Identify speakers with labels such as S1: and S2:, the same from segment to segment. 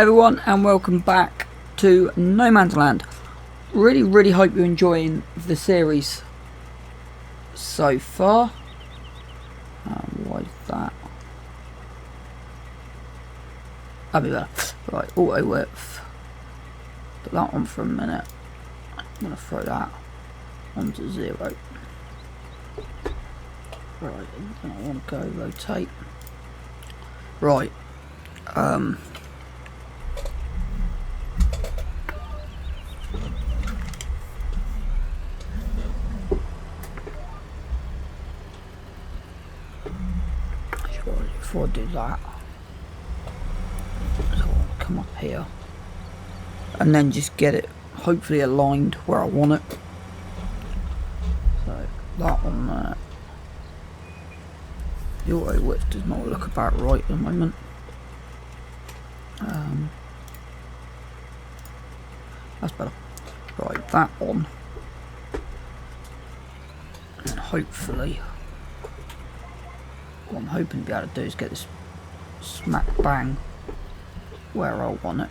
S1: everyone, and welcome back to No Man's Land. Really hope you're enjoying the series so far. Why is that? That'll be better. Right, auto width. Put that on for a minute. I'm going to throw that onto 0. Right, then I want to go rotate. Right. Before I do that, so I'll come up here and then just get it hopefully aligned where I want it. So that one there. The auto width does not look about right at the moment. That's better. Right, that on, and hopefully what I'm hoping to be able to do is get this smack bang where I want it.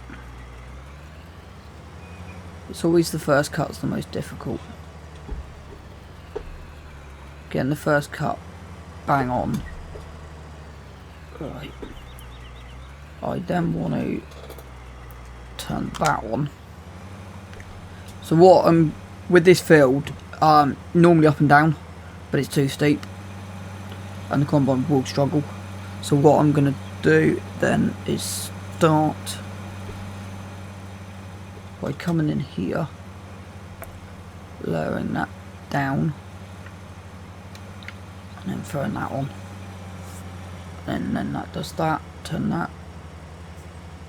S1: It's always the first cut's the most difficult. Getting the first cut bang on. Right. I then want to turn that on. So what I'm with this field, normally up and down, but it's too steep and the combine will struggle. So what I'm going to do then is start by coming in here, lowering that down, and then throwing that on, and then that does that. Turn that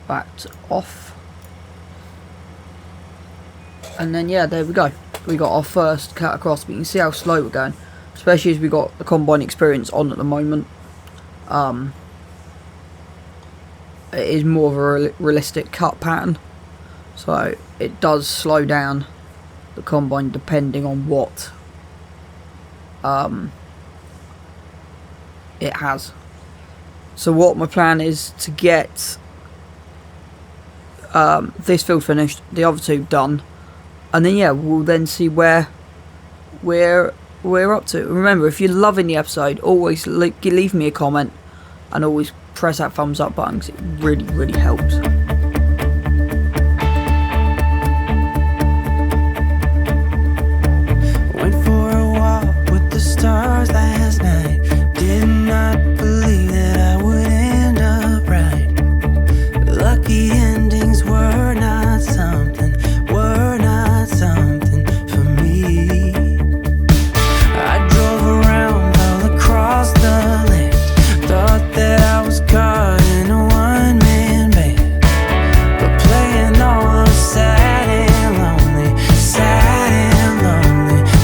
S1: back to off, and then yeah, there we go. We got our first cut across, but you can see how slow we're going, especially as we got the combine experience on at the moment. It is more of a realistic cut pattern, so it does slow down the combine depending on what it has. So what my plan is to get this field finished, the other two done, and then yeah, we'll then see where we're up to. Remember, if you're loving the episode, always leave me a comment and always press that thumbs up button, because it really helps.
S2: Went for a walk with the stars last night. Did not believe that I would end up right. Lucky endings were not something for me. I drove around all across the land, thought that I was caught in a one-man band, but playing all those sad and lonely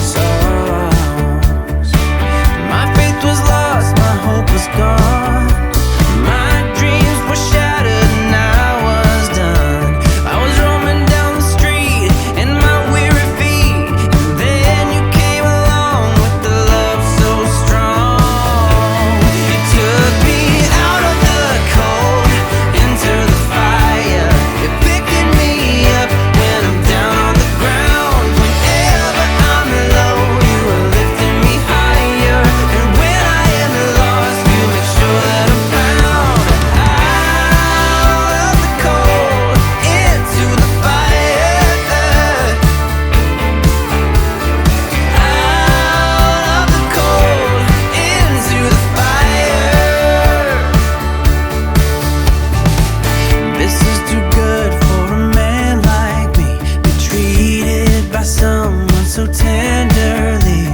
S2: songs. My faith was lost, my hope was gone, my dreams were shattered and I was done. I was roaming down the street in my weary feet, and then you came along with the love so strong. You took me out of the cold into the fire. You're picking me up when I'm down on the ground. Whenever I'm low, you are lifting me higher, and when I am lost, you make sure that I'm found. Out of the cold into the fire. Out of the cold into the fire. This is too good for a man like me, be treated by someone so tenderly.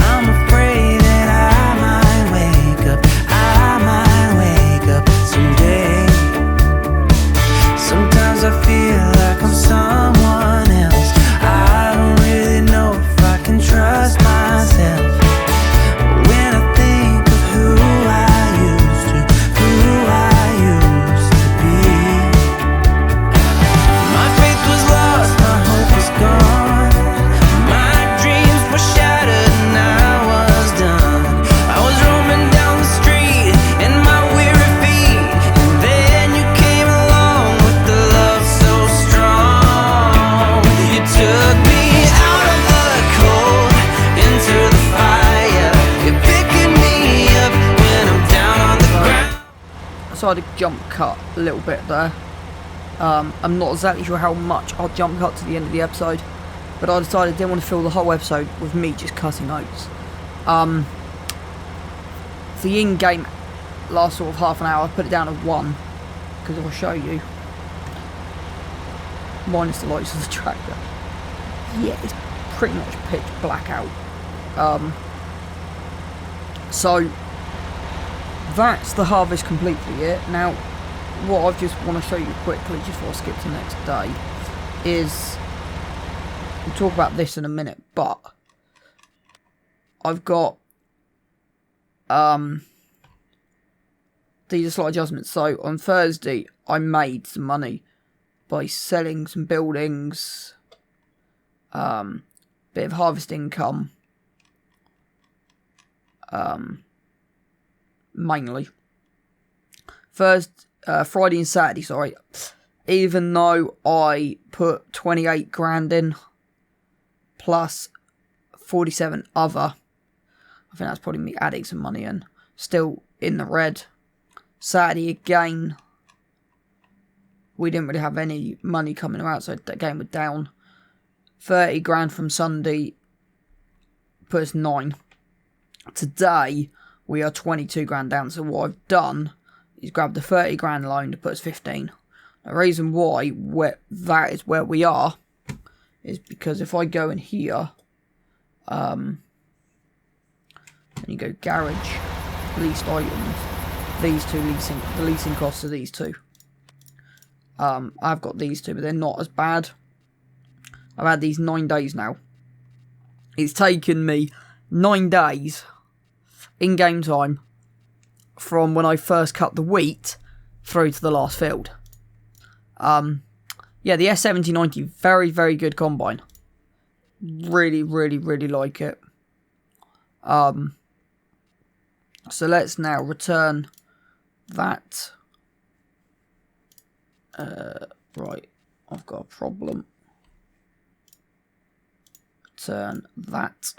S2: I'm afraid that I might wake up someday. Sometimes I feel like I'm someone else. I don't really know if I can trust myself. When I think of who I used to be, my faith was lost, my hope was gone, my
S1: decided to jump cut a little bit there. I'm not exactly sure how much I'll jump cut to the end of the episode, but I decided I didn't want to fill the whole episode with me just cutting oats. The in-game last sort of half an hour, I put it down to 1, because if I show you, minus the lights of the tractor, yeah, it's pretty much pitch black out. So that's the harvest complete for the year. Now, what I just want to show you quickly, just before I skip to the next day, is, we'll talk about this in a minute, but I've got these are slight adjustments. So on Thursday I made some money by selling some buildings, bit of harvest income, mainly. Friday and Saturday, sorry, even though I put 28 grand in plus 47 other, I think that's probably me adding some money in, still in the red. Saturday again, we didn't really have any money coming out, so that game was down. 30 grand from Sunday put us 9. Today we are 22 grand down, so what I've done is grabbed the 30 grand loan to put us 15. The reason why that is where we are is because if I go in here, and you go garage, leased items, these two leasing, the leasing costs are these two. I've got these two, but they're not as bad. I've had these 9 days now. It's taken me 9 days in game time from when I first cut the wheat through to the last field. Yeah, the FS19, very, very good combine. Really, really, really like it. So let's now return that. Right, I've got a problem. Return that.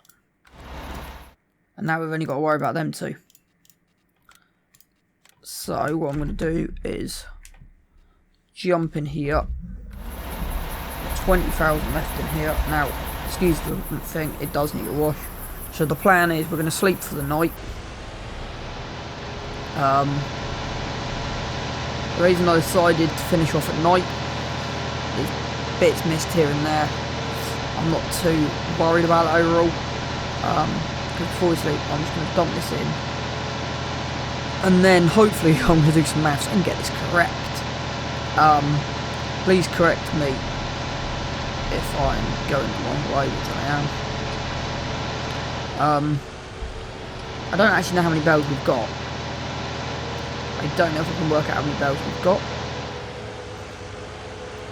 S1: And now we've only got to worry about them two. So what I'm going to do is jump in here. 20,000 left in here. Now, excuse the thing, it does need a wash. So the plan is we're going to sleep for the night. The reason I decided to finish off at night, there's bits missed here and there. I'm not too worried about it overall. Because before we sleep, I'm just going to dump this in. And then hopefully I'm going to do some maths and get this correct. Please correct me if I'm going the wrong way, which I am. I don't actually know how many bells we've got. I don't know if I can work out how many bells we've got.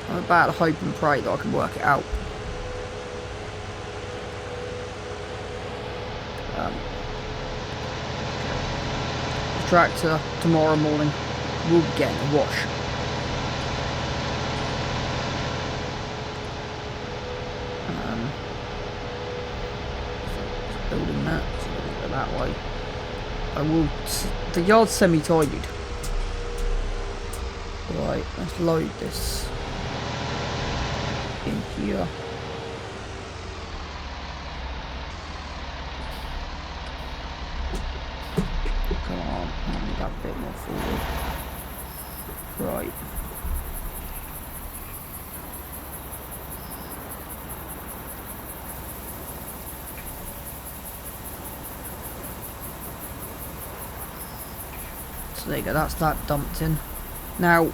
S1: I'm about to hope and pray that I can work it out. The tractor tomorrow morning will be getting a wash. Building that, so we'll go that way. The yard's semi-tidied. Right, let's load this in here. Come on, I need that a bit more forward. Right. So there you go, that's that dumped in. Now,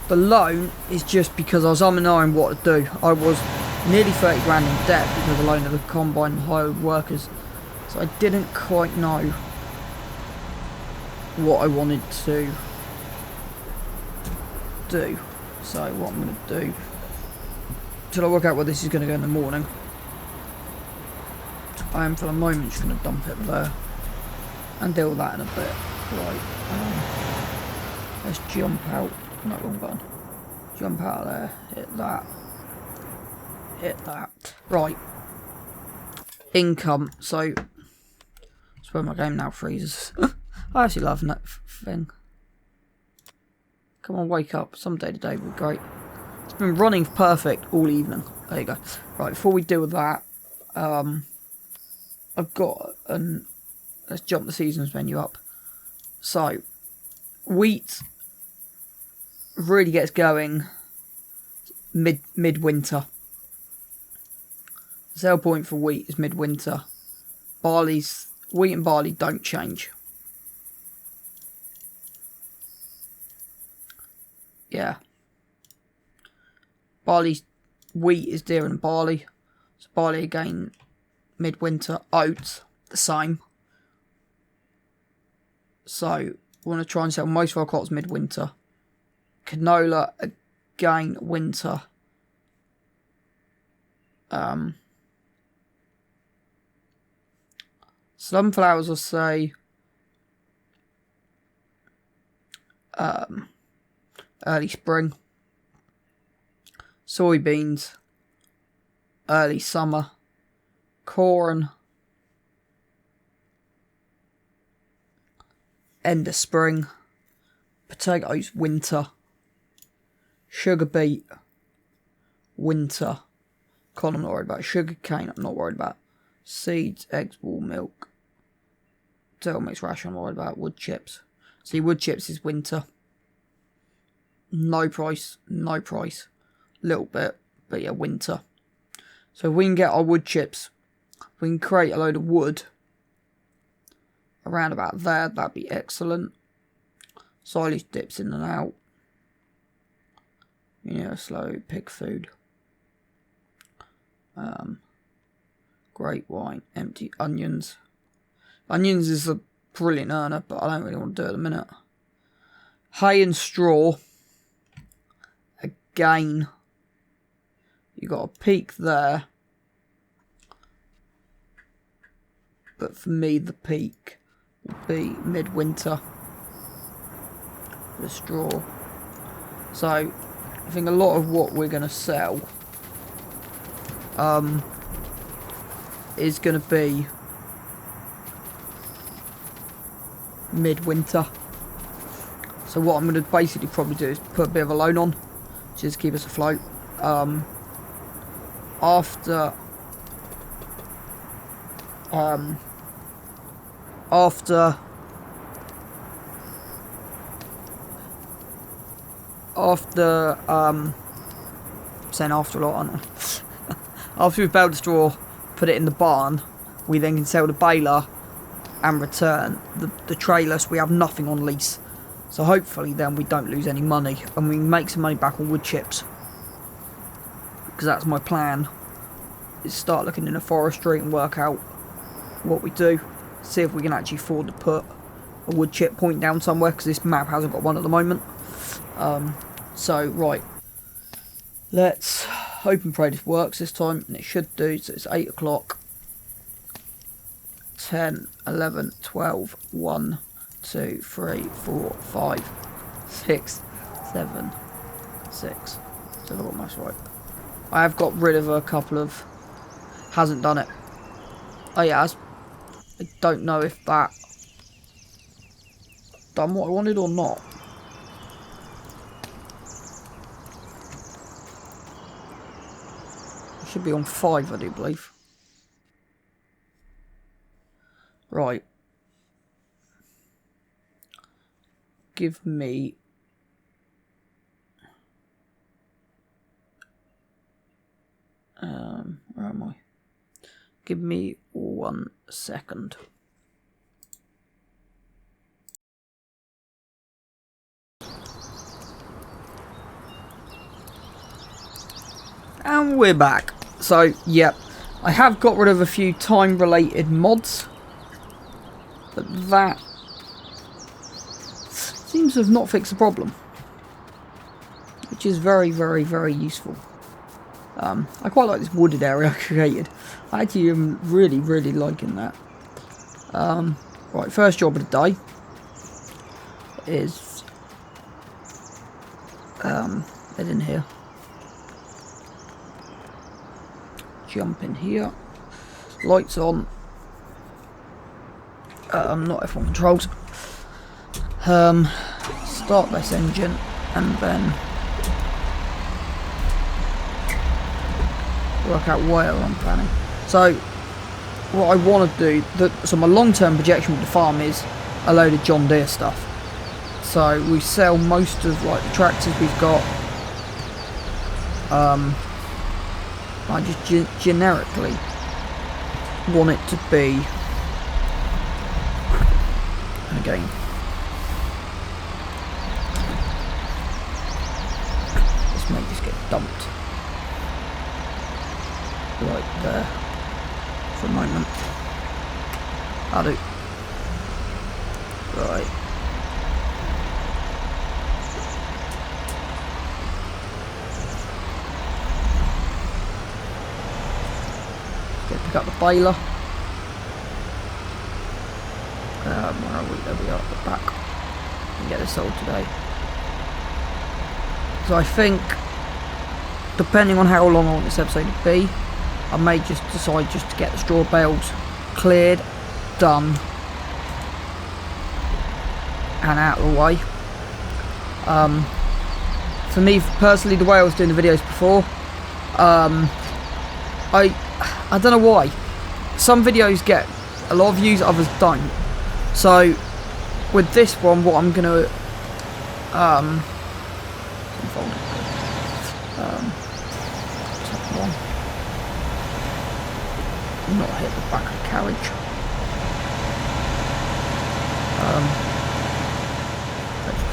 S1: the loan is just because I was umming what to do. I was nearly 30 grand in debt because of the loan of the combine and hired workers. So I didn't quite know what I wanted to do. So what I'm going to do, till I work out where this is going to go in the morning, I am for the moment just going to dump it there and deal with that in a bit. Right, let's jump out. No, wrong button. Jump out of there. Hit that. Hit that. Right. Income. So, that's where my game now freezes. I actually love that thing. Come on, wake up. Someday today would be great. It's been running perfect all evening. There you go. Right, before we deal with that, I've got an... Let's jump the seasons menu up. So, wheat really gets going midwinter. The sale point for wheat is midwinter. Wheat and barley don't change. Yeah. Wheat is dearer than barley. So barley again, midwinter. Oats, the same. So, we want to try and sell most of our crops midwinter. Canola, again, winter. Sunflowers, I'll say, early spring. Soybeans, early summer. Corn, end of spring. Potatoes, winter. Sugar beet, winter. Corn I'm not worried about. Sugar cane I'm not worried about. Seeds, eggs, wool, milk. Turtle mix ration I'm not worried about. Wood chips. See, wood chips is winter. No price, no price. Little bit, but yeah, winter. So if we can get our wood chips, we can create a load of wood around about there, that'd be excellent. Silage dips in and out. Slow pig food. Great wine, empty onions. Onions is a brilliant earner, but I don't really want to do it at the minute. Hay and straw. Again, you got a peak there. But for me, the peak will be midwinter. The straw. So, I think a lot of what we're going to sell is going to be midwinter. So what I'm going to basically probably do is put a bit of a loan on, just to keep us afloat. After saying after a lot, aren't I? After we've baled the straw, put it in the barn, we then can sell the baler and return the trailer, so we have nothing on lease. So hopefully then we don't lose any money and we make some money back on wood chips. Because that's my plan, is start looking in the forestry and work out what we do. See if we can actually afford to put a wood chip point down somewhere, because this map hasn't got one at the moment. So right, let's hope and pray this works this time, and it should do. So it's 8 o'clock. 10, 11, 12, 1, 2, 3, 4, 5, 6, 7, 6. So I've got most right. I have got rid of a couple of... Hasn't done it. Oh yeah, has. I don't know if that done what I wanted or not. It should be on 5, I do believe. Right. Give me... where am I? Give me 1 second. And we're back. So, yep. I have got rid of a few time-related mods. But that seems to have not fixed the problem. Which is very, very, very useful. I quite like this wooded area I created. I actually am really, really liking that. Right, first job of the day is head in here. Jump in here. Lights on. Not F1 controls. Start this engine. and then work out where I'm planning. So what I want to do, so my long-term projection with the farm is a load of John Deere stuff. So we sell most of like the tractors we've got. I just generically want it to be, and again, this may just get dumped right there for a moment. I'll do. Right. Pick up the baler. Where are we? There we are at the back. And get this sold today. So I think, depending on how long I want this episode to be, I may just decide just to get the straw bales cleared, done, and out of the way. For me personally, the way I was doing the videos before, I don't know why. Some videos get a lot of views, others don't. So with this one, what I'm gonna top one. Not hit the back of the carriage.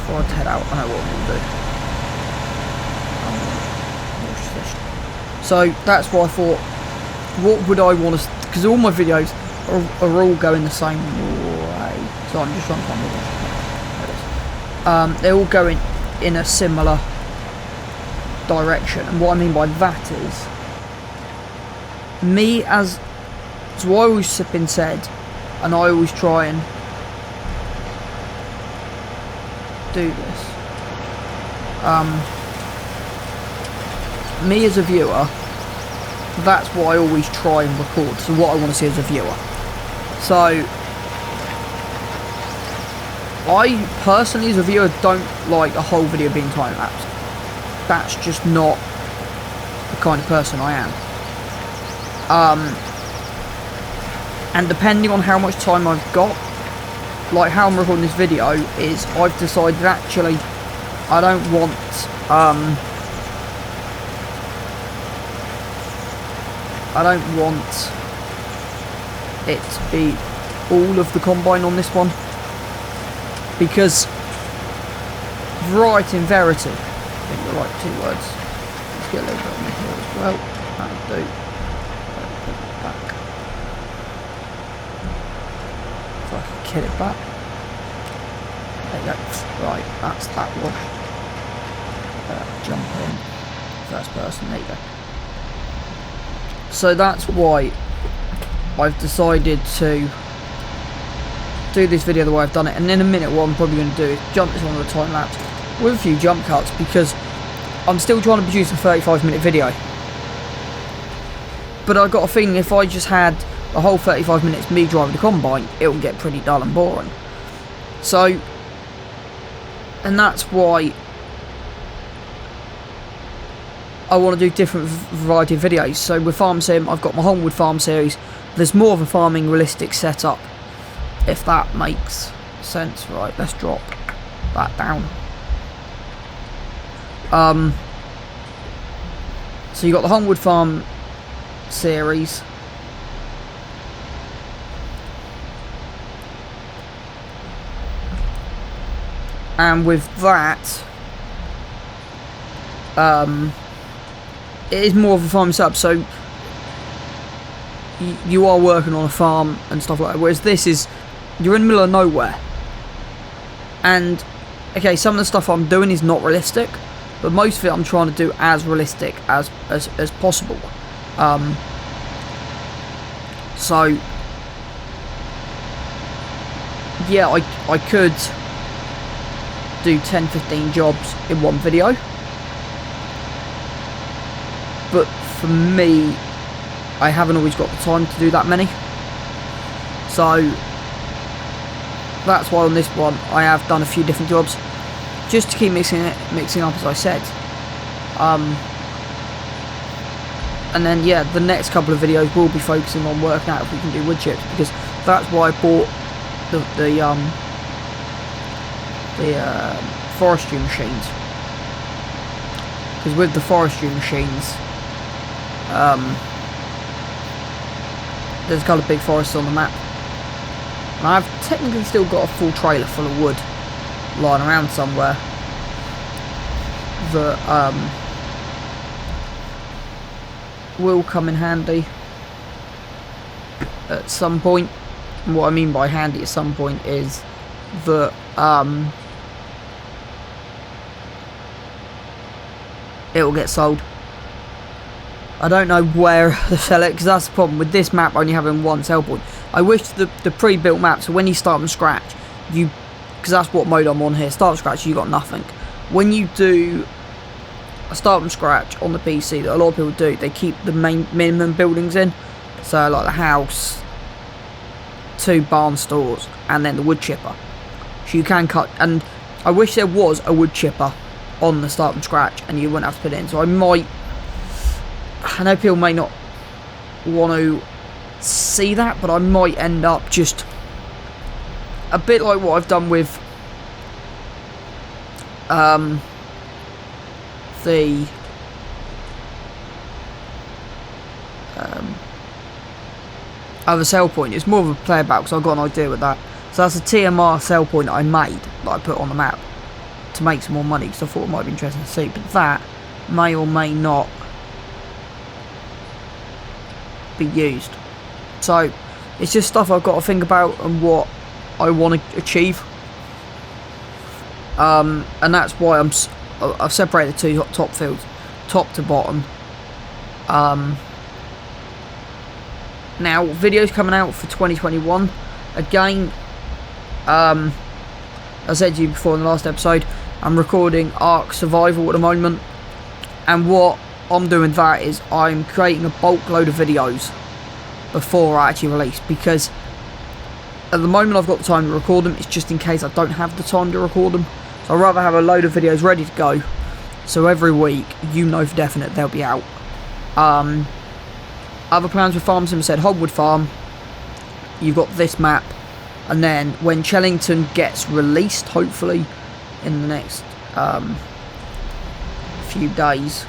S1: Before I head out, I know what I'm gonna do. Wash this. So that's why I thought, what would I want to, because all my videos are all going the same way. So I'm just trying to find the they're all going in a similar direction. And what I mean by that is, me as, so I always been said, and I always try and do this. Me as a viewer, that's what I always try and record. So what I want to see as a viewer. So I personally as a viewer don't like a whole video being time lapsed. That's just not the kind of person I am. And depending on how much time I've got, like how I'm recording this video, is I've decided actually I don't want it to be all of the combine on this one, because variety and verity, I think they're like two words. Let's get a little bit on the here as well. That'll do. Put it back. If I can get it back. There you go. Right, that's that wash. Jump in. First person, there you go. So that's why I've decided to do this video the way I've done it, and in a minute what I'm probably going to do is jump this on with a time lapse with a few jump cuts, because I'm still trying to produce a 35-minute video. But I've got a feeling if I just had the whole 35 minutes me driving the combine, it would get pretty dull and boring. So, and that's why I want to do different variety of videos. So with Farm Sim, I've got my Homewood Farm series. There's more of a farming realistic setup, if that makes sense. Right, let's drop that down. So you got the Homewood Farm series. And with that, it is more of a farm setup, so you are working on a farm and stuff like that, whereas this is, you're in the middle of nowhere. And okay, some of the stuff I'm doing is not realistic, but most of it I'm trying to do as realistic as possible. So yeah, I could do 10-15 jobs in one video, but for me, I haven't always got the time to do that many. So that's why on this one I have done a few different jobs. just to keep mixing up, as I said. And then yeah, the next couple of videos will be focusing on working out if we can do wood chips, because that's why I bought the forestry machines. Because with the forestry machines, there's a couple of big forests on the map, and I've technically still got a full trailer full of wood lying around somewhere that will come in handy at some point. And what I mean by handy at some point is that it will get sold. I don't know where to sell it, because that's the problem with this map only having one sell point. I wish the pre-built map, so when you start from scratch, because that's what mode I'm on here, start from scratch, you got nothing. When you do a start from scratch on the PC, that a lot of people do, they keep the minimum buildings in, so like the house, 2 barn stores, and then the wood chipper. So you can cut, and I wish there was a wood chipper on the start from scratch and you wouldn't have to put it in. So I know people may not want to see that, but I might end up just a bit like what I've done with the other sell point. It's more of a player battle, because I've got an idea with that. So that's a TMR sell point that I made, that I put on the map to make some more money, because I thought it might be interesting to see. But that may or may not be used. So it's just stuff I've got to think about and what I want to achieve. And that's why I've separated the 2 top fields, top to bottom. Now, videos coming out for 2021. Again, I said to you before in the last episode, I'm recording Ark Survival at the moment. And what I'm doing with that is I'm creating a bulk load of videos before I actually release. Because at the moment I've got the time to record them. It's just in case I don't have the time to record them. So I'd rather have a load of videos ready to go, so every week you know for definite they'll be out. Other plans with Farm Sim said Hogwood Farm, you've got this map, and then when Chellington gets released, hopefully in the next few days,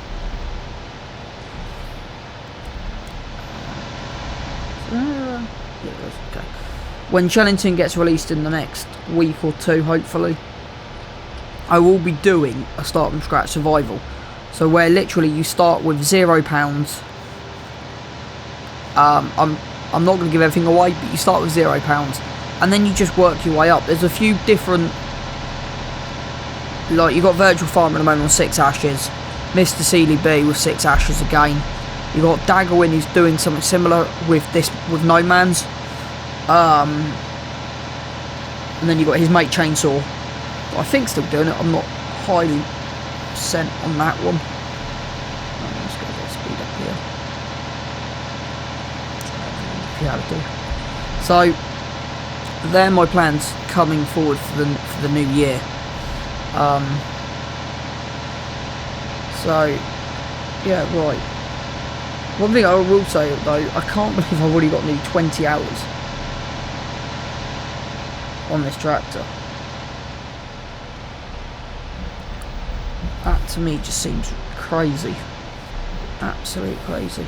S1: when Chellington gets released in the next week or 2, hopefully, I will be doing a start from scratch survival. So where literally you start with £0. I'm not going to give everything away, but you start with £0, and then you just work your way up. There's a few different, like you've got Virtual Farm at the moment on 6 ashes, Mr. Sealy B with 6 ashes again. You've got Daggerwin who's doing something similar with No Man's. And then you've got his mate Chainsaw, I think still doing it. I'm not highly sent on that one. Let's get a bit of speed up here. So they're my plans coming forward for the new year. So yeah, right. One thing I will say though, I can't believe I've already got nearly 20 hours on this tractor. That to me just seems crazy. Absolute crazy.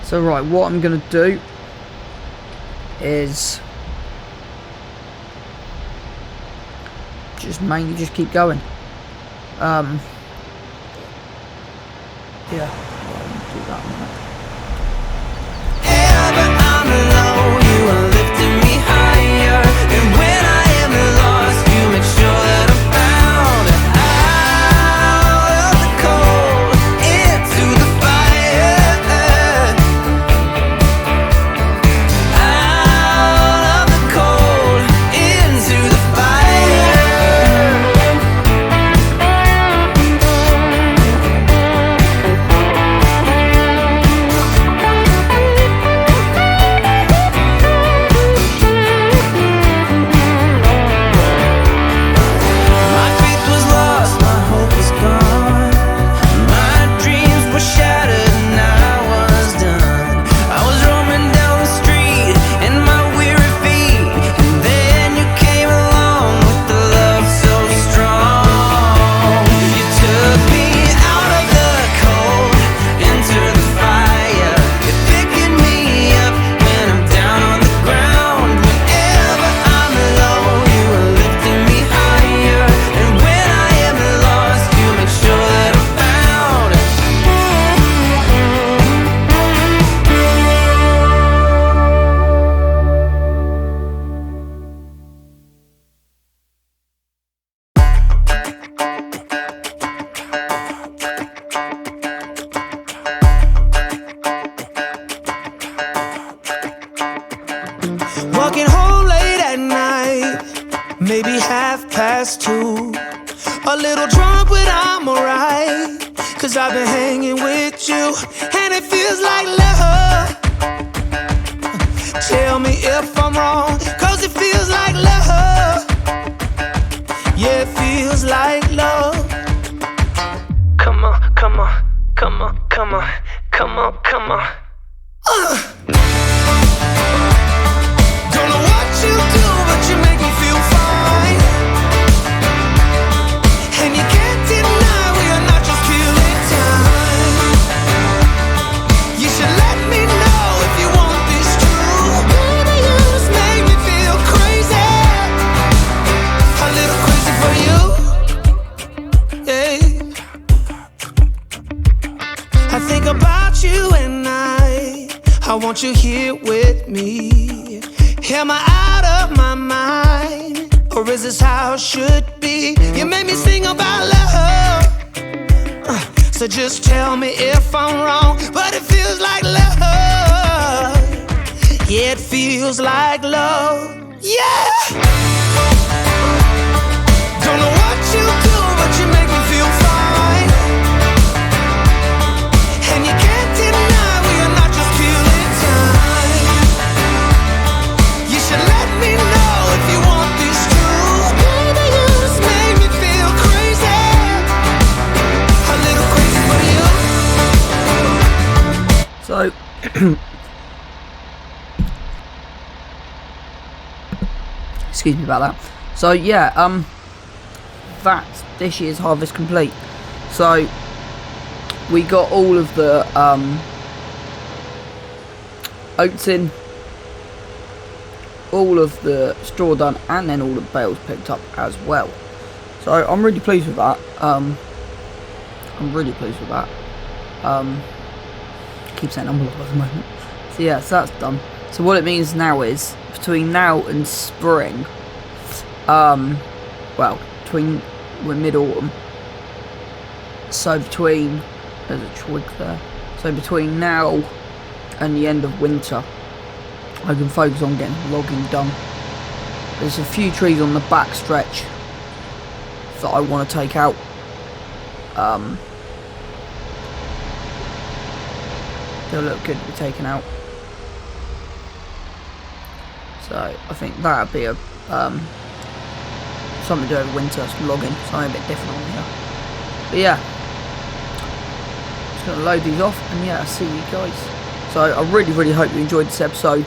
S1: So right, what I'm going to do is mainly just keep going. Yeah, I'll do that one.
S2: 2:30. A little drunk, but I'm alright. 'Cause I've been hanging with you, and it feels like love. Tell me if I'm wrong, 'cause it feels like love. Yeah, it feels like love. Come on, come on, come on, come on, come on, come on. Don't know what you do, but you make me feel fine. And you can't deny we are not just killing time. You should let me know if you want this true. Baby, you just make me feel crazy. A little crazy for you. Yeah. I think about you and I want you here with me. Am I out of my mind? Or is this how it should be? You made me sing about love. So just tell me if I'm wrong, but it feels like love. Yeah, it feels like love. Yeah. Don't know what you do, but you make me feel fine. And you can't deny we are not just killing time. You should let me know if you want this true. Baby, you just make me feel crazy. A little crazy for you.
S1: So excuse me about that. So yeah, that's this year's harvest complete. So we got all of the oats in, all of the straw done, and then all the bales picked up as well. So I'm really pleased with that. I'm really pleased with that. I keep saying I'm at the moment. So yeah, so that's done. So what it means now is between now and spring, well, we're mid-autumn. So between, there's a twig there. So between now and the end of winter, I can focus on getting logging done. There's a few trees on the back stretch that I want to take out. They'll look good to be taken out. So I think that'd be a something to do over winter, some logging, something a bit different on here. But yeah, just gonna load these off, and yeah, I'll see you guys. So I really hope you enjoyed this episode.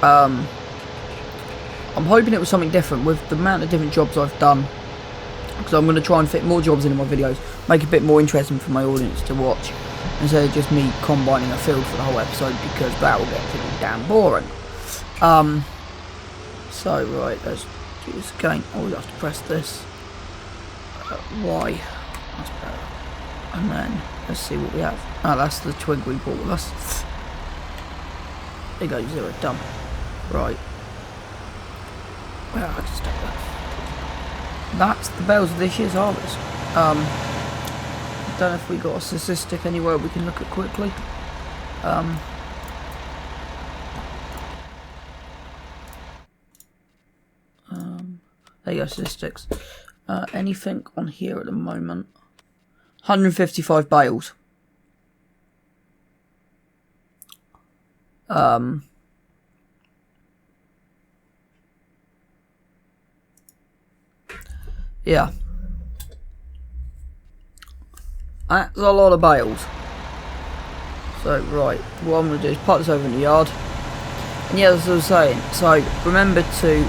S1: I'm hoping it was something different with the amount of different jobs I've done, because I'm going to try and fit more jobs into my videos, make it a bit more interesting for my audience to watch, instead of just me combining a field for the whole episode, because that will get pretty damn boring. So right, let's do this again. Oh, we have to press this Y, that's better. And then let's see what we have. Oh, that's the twig we brought with us. There you go, 0 done. Right. Well, I just take that. That's the bales of this year's harvest. I don't know if we got a statistic anywhere we can look at quickly. There you go, statistics. Anything on here at the moment? 155 bales. Yeah. That's a lot of bales. So, right, what I'm going to do is park this over in the yard. And yeah, as I was saying, so remember to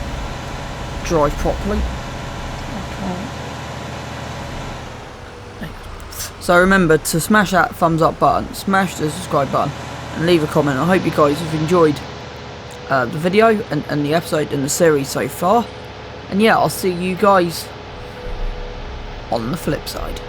S1: drive properly. So remember to smash that thumbs up button, smash the subscribe button, and leave a comment. I hope you guys have enjoyed the video and the episode and the series so far. And yeah, I'll see you guys on the flip side.